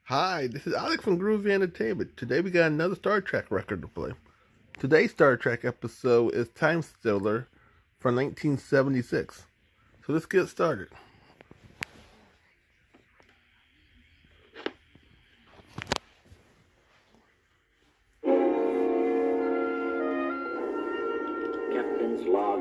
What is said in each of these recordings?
Hi, this is Alex from Groovy Entertainment. Today we got another Star Trek record to play. Today's Star Trek episode is Time Stealer from 1976. So let's get started. Captain's log,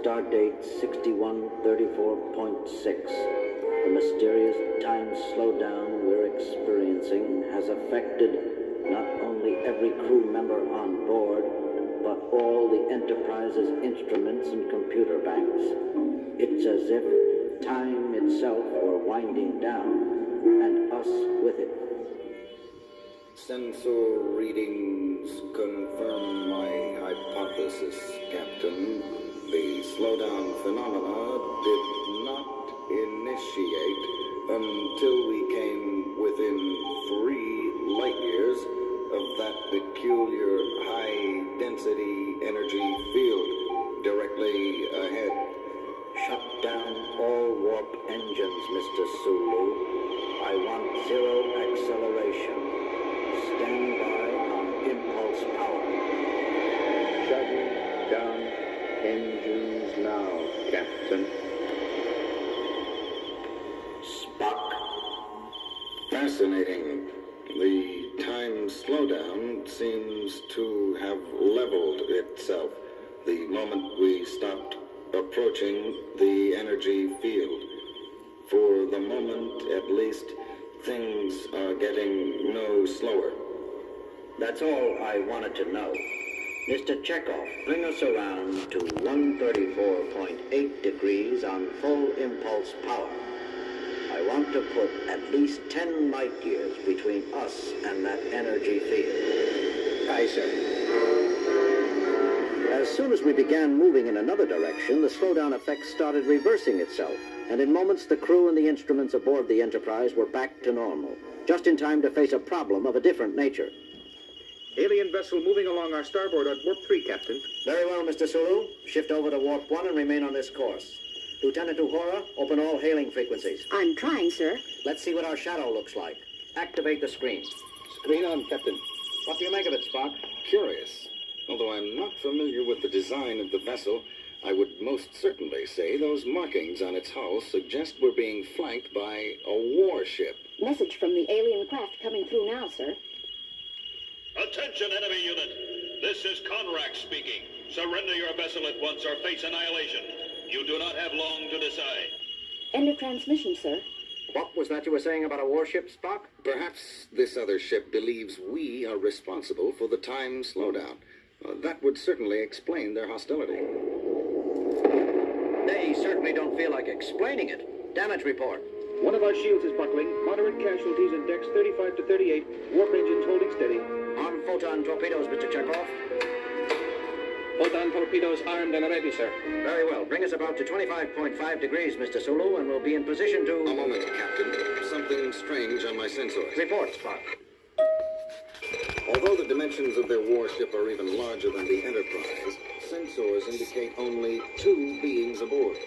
stardate 6134.6. The mysterious time slowdown we're experiencing has affected not only every crew member on board, but all the Enterprise's instruments and computer banks. It's as if time itself were winding down, and us with it. Sensor readings confirm my hypothesis, Captain. The slowdown phenomena did not initiate until we came within 3 light years of that peculiar high-density energy field directly ahead. Shut down all warp engines, Mr. Sulu. I want zero acceleration. Stand by on impulse power. Shutting down engines now, Captain. Spock. Fascinating. The time slowdown seems to have leveled itself the moment we stopped approaching the energy field. For the moment, at least, things are getting no slower. That's all I wanted to know. Mr. Chekhov, bring us around to 134.8 degrees on full impulse power. I want to put at least 10 light years between us and that energy field. Aye, sir. As soon as we began moving in another direction, the slowdown effect started reversing itself, and in moments the crew and the instruments aboard the Enterprise were back to normal, just in time to face a problem of a different nature. Alien vessel moving along our starboard at warp 3, Captain. Very well, Mr. Sulu. Shift over to warp 1 and remain on this course. Lieutenant Uhura, open all hailing frequencies. I'm trying, sir. Let's see what our shadow looks like. Activate the screen. Screen on, Captain. What do you make of it, Spock? Curious. Although I'm not familiar with the design of the vessel, I would most certainly say those markings on its hull suggest we're being flanked by a warship. Message from the alien craft coming through now, sir. Attention, enemy unit. This is Conrack speaking. Surrender your vessel at once or face annihilation. You do not have long to decide. End of transmission, sir. What was that you were saying about a warship, Spock? Perhaps this other ship believes we are responsible for the time slowdown. That would certainly explain their hostility. They certainly don't feel like explaining it. Damage report. One of our shields is buckling. Moderate casualties in decks 35 to 38. Warp engines holding steady. Arm photon torpedoes, Mr. Chekhov. Photon torpedoes armed and ready, sir. Very well. Bring us about to 25.5 degrees, Mr. Sulu, and we'll be in position A to... moment, Captain. Something strange on my sensors. Report, Spock. Although the dimensions of their warship are even larger than the Enterprise, sensors indicate only 2 beings aboard.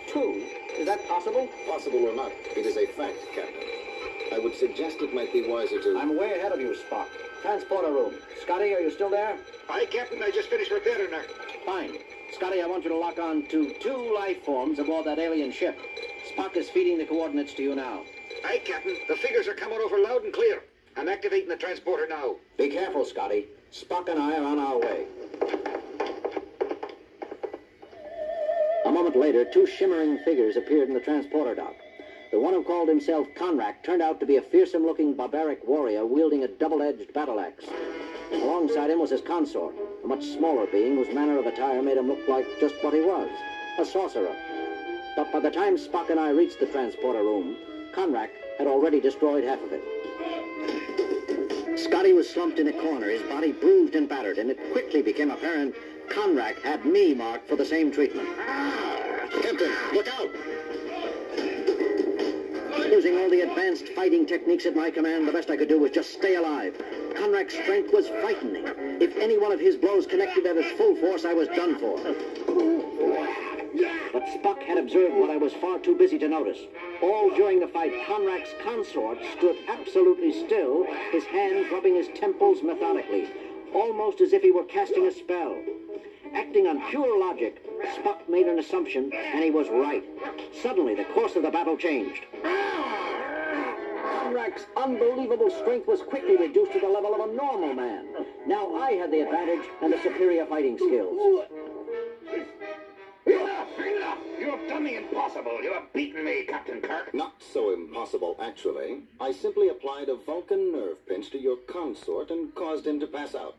2? Is that possible? Possible or not, it is a fact, Captain. I would suggest it might be wiser to... I'm way ahead of you, Spock. Transporter room. Scotty, are you still there? Aye, Captain. I just finished repairing her. Fine. Scotty, I want you to lock on to 2 life forms aboard that alien ship. Spock is feeding the coordinates to you now. Aye, Captain. The figures are coming over loud and clear. I'm activating the transporter now. Be careful, Scotty. Spock and I are on our way. A moment later, 2 shimmering figures appeared in the transporter dock. The one who called himself Conrack turned out to be a fearsome-looking barbaric warrior wielding a double-edged battle axe. Alongside him was his consort, a much smaller being whose manner of attire made him look like just what he was, a sorcerer. But by the time Spock and I reached the transporter room, Conrack had already destroyed half of it. Scotty was slumped in a corner, his body bruised and battered, and it quickly became apparent Conrack had me marked for the same treatment. Captain, look out! His Using all the advanced fighting techniques at my command, the best I could do was just stay alive. Conrac's strength was frightening. If any one of his blows connected at its full force, I was done for. But Spock had observed what I was far too busy to notice. All during the fight, Conrac's consort stood absolutely still, his hands rubbing his temples methodically, almost as if he were casting a spell. Acting on pure logic, Spock made an assumption, and he was right. Suddenly, the course of the battle changed. Conrac's unbelievable strength was quickly reduced to the level of a normal man. Now I had the advantage and the superior fighting skills. You have done the impossible. You have beaten me, Captain Kirk. Not so impossible, actually. I simply applied a Vulcan nerve pinch to your consort and caused him to pass out.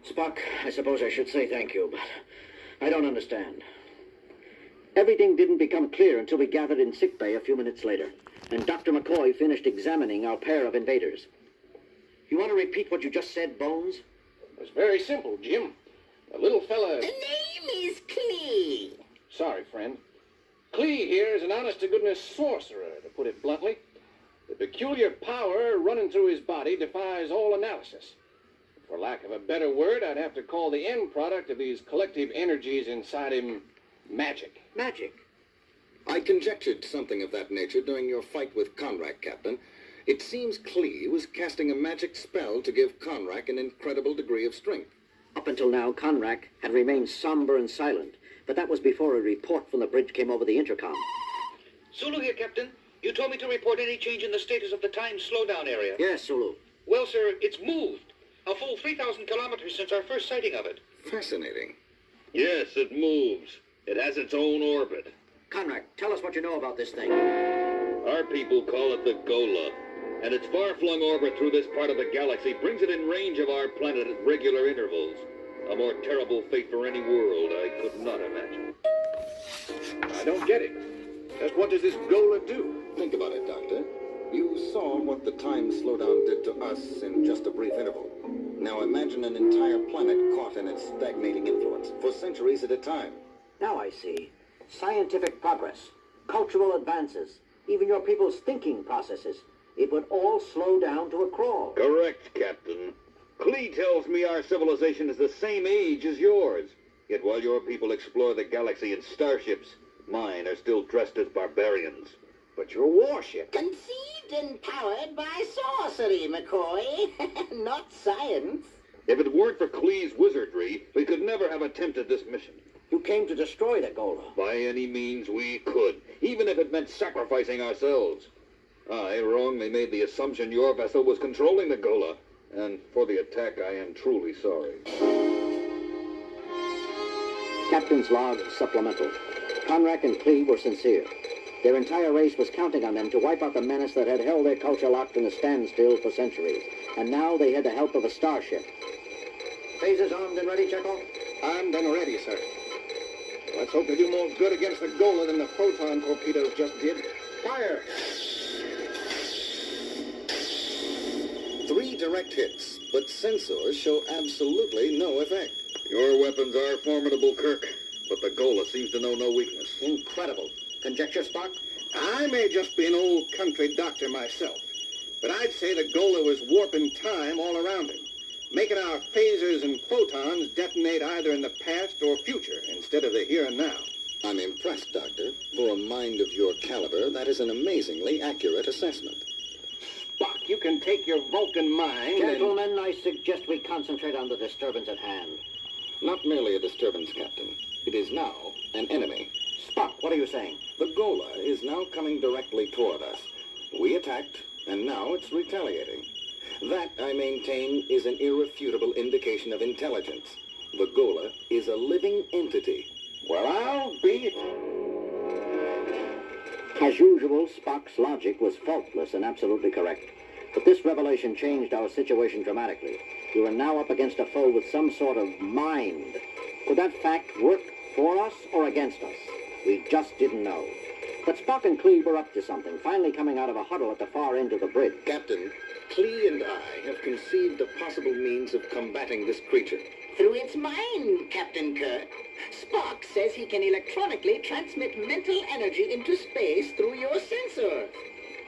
Spock, I suppose I should say thank you, but I don't understand. Everything didn't become clear until we gathered in sickbay a few minutes later, and Dr. McCoy finished examining our pair of invaders. You want to repeat what you just said, Bones? It's very simple, Jim. The little fella... The name is Klee. Sorry, friend. Klee here is an honest-to-goodness sorcerer, to put it bluntly. The peculiar power running through his body defies all analysis. For lack of a better word, I'd have to call the end product of these collective energies inside him magic. Magic. I conjectured something of that nature during your fight with Conrack, Captain. It seems Klee was casting a magic spell to give Conrack an incredible degree of strength. Up until now, Conrack had remained somber and silent, but that was before a report from the bridge came over the intercom. Sulu here, Captain. You told me to report any change in the status of the time slowdown area. Yes, Sulu. Well, sir, it's moved. A full 3,000 kilometers since our first sighting of it. Fascinating. Yes, it moves. It has its own orbit. Conrack, tell us what you know about this thing. Our people call it the Gola, and its far-flung orbit through this part of the galaxy brings it in range of our planet at regular intervals. A more terrible fate for any world I could not imagine. I don't get it. Just what does this Gola do? Think about it, Doctor. You saw what the time slowdown did to us in just a brief interval. Now imagine an entire planet caught in its stagnating influence for centuries at a time. Now I see. Scientific progress, cultural advances, even your people's thinking processes. It would all slow down to a crawl. Correct, Captain. Klee tells me our civilization is the same age as yours. Yet while your people explore the galaxy in starships, mine are still dressed as barbarians. But your warship... Conceived and powered by sorcery, McCoy. Not science. If it weren't for Klee's wizardry, we could never have attempted this mission. You came to destroy the Gola. By any means we could, even if it meant sacrificing ourselves. I wrongly made the assumption your vessel was controlling the Gola, and for the attack I am truly sorry. Captain's log supplemental. Conrack and Klee were sincere. Their entire race was counting on them to wipe out the menace that had held their culture locked in a standstill for centuries. And now they had the help of a starship. Phasers armed and ready, Chekhov? Armed and ready, sir. Let's hope they do more good against the Gola than the photon torpedoes just did. Fire! 3 direct hits, but sensors show absolutely no effect. Your weapons are formidable, Kirk, but the Gola seems to know no weakness. Incredible. Conjecture, Spock? I may just be an old country doctor myself, but I'd say the Gola was warping time all around him, making our phasers and photons detonate either in the past or future instead of the here and now. I'm impressed, Doctor. For a mind of your caliber, that is an amazingly accurate assessment. Spock, you can take your Vulcan mind Gentlemen, I suggest we concentrate on the disturbance at hand. Not merely a disturbance, Captain. It is now an enemy. Spock, what are you saying? The Gola is now coming directly toward us. We attacked, and now it's retaliating. That, I maintain, is an irrefutable indication of intelligence. The Gola is a living entity. Well, I'll be it. As usual, Spock's logic was faultless and absolutely correct. But this revelation changed our situation dramatically. We were now up against a foe with some sort of mind. Could that fact work for us or against us? We just didn't know. But Spock and Klee were up to something, finally coming out of a huddle at the far end of the bridge. Captain, Klee and I have conceived a possible means of combating this creature. Through its mind, Captain Kirk. Spock says he can electronically transmit mental energy into space through your sensor.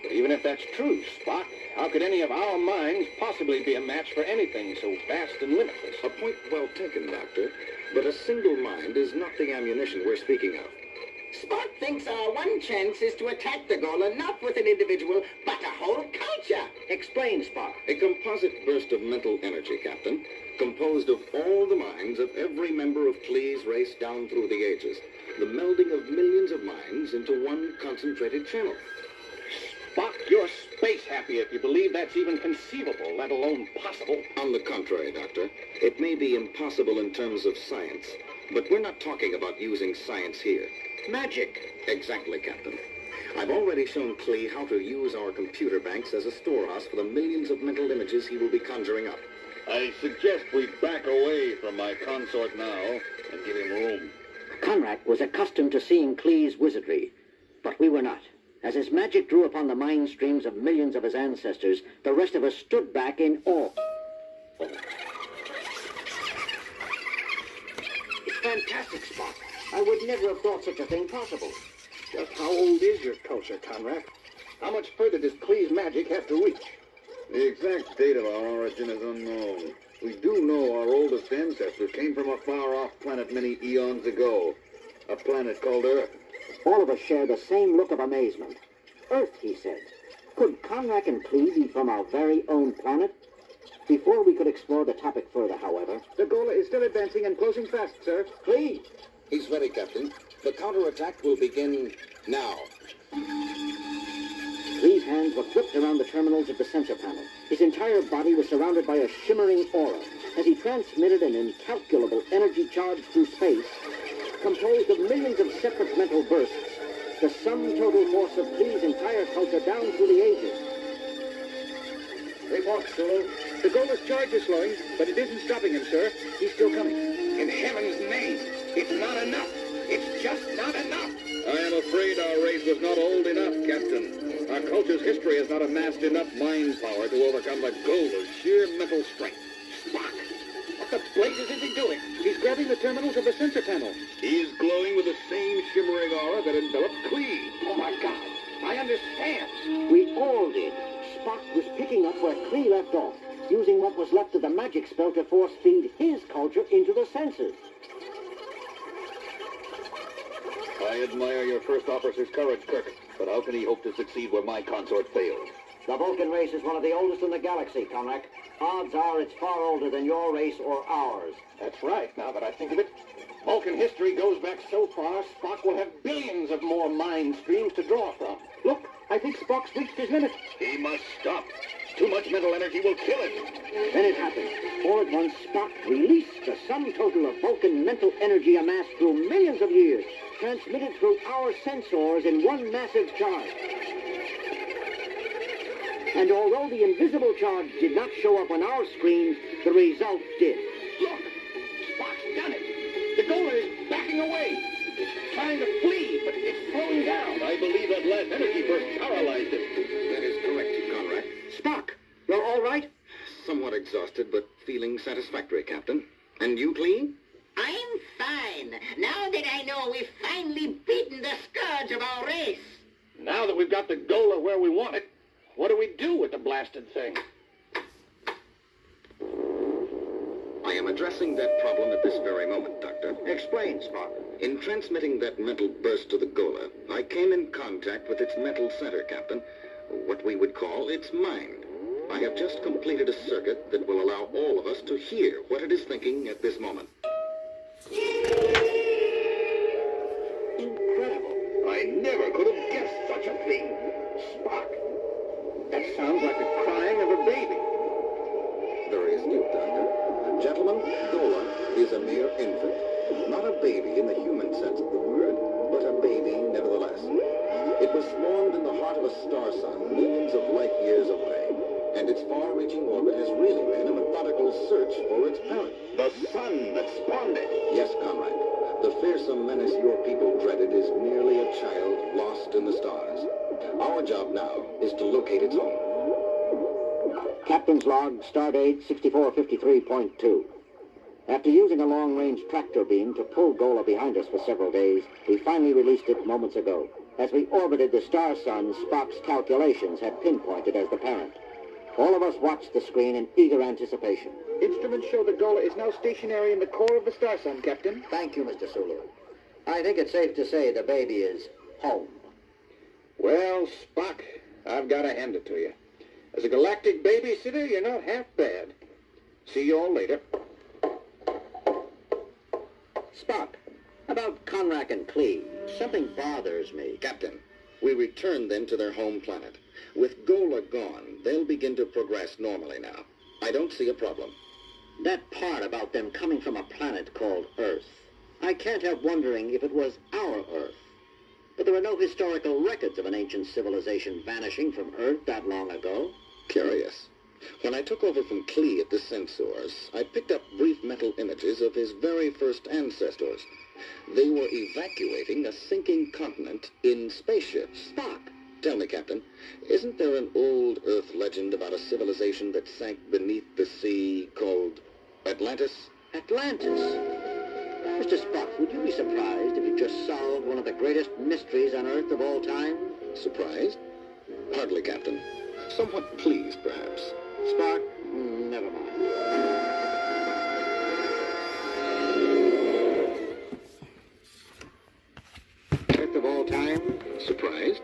But even if that's true, Spock, how could any of our minds possibly be a match for anything so vast and limitless? A point well taken, Doctor. But a single mind is not the ammunition we're speaking of. Spock thinks our one chance is to attack the Gola not with an individual, but a whole culture. Explain, Spock. A composite burst of mental energy, Captain, composed of all the minds of every member of Klee's race down through the ages. The melding of millions of minds into one concentrated channel. Spock, you're space happy if you believe that's even conceivable, let alone possible. On the contrary, Doctor, it may be impossible in terms of science, but we're not talking about using science here. Magic. Exactly, Captain. I've already shown Klee how to use our computer banks as a storehouse for the millions of mental images he will be conjuring up. I suggest we back away from my consort now and give him room. Conrack was accustomed to seeing Klee's wizardry, but we were not. As his magic drew upon the mind streams of millions of his ancestors, the rest of us stood back in awe. It's fantastic, Spock. I would never have thought such a thing possible. Just how old is your culture, Conrad? How much further does Klee's magic have to reach? The exact date of our origin is unknown. We do know our oldest ancestor came from a far-off planet many eons ago. A planet called Earth. All of us shared the same look of amazement. Earth, he said. Could Conrack and Klee be from our very own planet? Before we could explore the topic further, however... The Gola is still advancing and closing fast, sir. Klee! He's ready, Captain. The counterattack will begin now. Klee's hands were gripped around the terminals of the sensor panel. His entire body was surrounded by a shimmering aura as he transmitted an incalculable energy charge through space, composed of millions of separate mental bursts, the sum total force of Klee's entire culture down through the ages. Report, Sulu. The Gola's charge is slowing, but it isn't stopping him, sir. He's still coming. In heaven's name, it's not enough. It's just not enough. I am afraid our race was not old enough, Captain. Our culture's history has not amassed enough mind power to overcome the Gola's sheer mental strength. Spock! What the blazes is he doing? He's grabbing the terminals of the sensor panel. He is glowing with the same shimmering aura that enveloped Klee. Oh, my God. I understand. We all did. Spock was picking up where Klee left off, using what was left of the magic spell to force feed his culture into the sensors. I admire your first officer's courage, Kirk, but how can he hope to succeed where my consort failed? The Vulcan race is one of the oldest in the galaxy, Conrack. Odds are it's far older than your race or ours. That's right, now that I think of it. Vulcan history goes back so far, Spock will have billions of more mind streams to draw from. Look, I think Spock's reached his limit. He must stop. Too much mental energy will kill him. Then it happened. All at once, Spock released the sum total of Vulcan mental energy amassed through millions of years, transmitted through our sensors in one massive charge. And although the invisible charge did not show up on our screens, the result did. Look, Spock's done it. The Gola is backing away. It's trying to flee, but it's slowing down. I believe that last energy burst paralyzed it. That is correct, Conrad. Spock, you're all right? Somewhat exhausted, but feeling satisfactory, Captain. And you, Klee? I'm fine. Now that I know we've finally beaten the scourge of our race. Now that we've got the Gola where we want it, what do we do with the blasted thing? I am addressing that problem at this very moment, Doctor. Explain, Spock. In transmitting that mental burst to the Gola, I came in contact with its mental center, Captain. What we would call its mind. I have just completed a circuit that will allow all of us to hear what it is thinking at this moment. Incredible. I never could have guessed such a thing. Spock, that sounds like the crying of a baby. Very astute, Doctor. Gentlemen, Gola is a mere infant. Not a baby in the human sense of the word, but a baby nevertheless. It was formed in the heart of a star sun millions of light years away, and its far-reaching orbit has really been a methodical search for its parent. The sun that spawned it. Yes, Conrad. The fearsome menace your people dreaded is merely a child lost in the stars. Our job now is to locate its home. Captain's log, stardate 6453.2. After using a long-range tractor beam to pull Gola behind us for several days, we finally released it moments ago. As we orbited the star sun, Spock's calculations had pinpointed as the parent. All of us watched the screen in eager anticipation. Instruments show that Gola is now stationary in the core of the star sun, Captain. Thank you, Mr. Sulu. I think it's safe to say the baby is home. Well, Spock, I've got to hand it to you. As a galactic babysitter, you're not half bad. See you all later. Spock, about Conrack and Klee, something bothers me. Captain, we returned them to their home planet. With Gola gone, they'll begin to progress normally now. I don't see a problem. That part about them coming from a planet called Earth, I can't help wondering if it was our Earth. But there are no historical records of an ancient civilization vanishing from Earth that long ago. Curious. When I took over from Klee at the Sensors, I picked up brief mental images of his very first ancestors. They were evacuating a sinking continent in spaceships. Spock, Tell me, Captain, isn't there an old Earth legend about a civilization that sank beneath the sea called Atlantis? Atlantis. Mr. Spock, would you be surprised if you just solved one of the greatest mysteries on Earth of all time? Surprised? Hardly, Captain. Somewhat pleased, perhaps. Spock, never mind. Earth of all time? Surprised?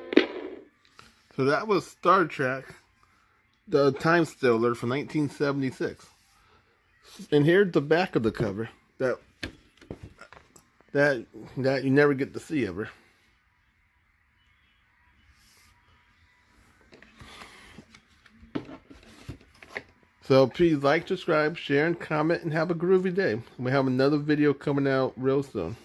So that was Star Trek, the Time Stealer from 1976. And here's the back of the cover that you never get to see ever. So please like, subscribe, share, and comment, and have a groovy day. We have another video coming out real soon.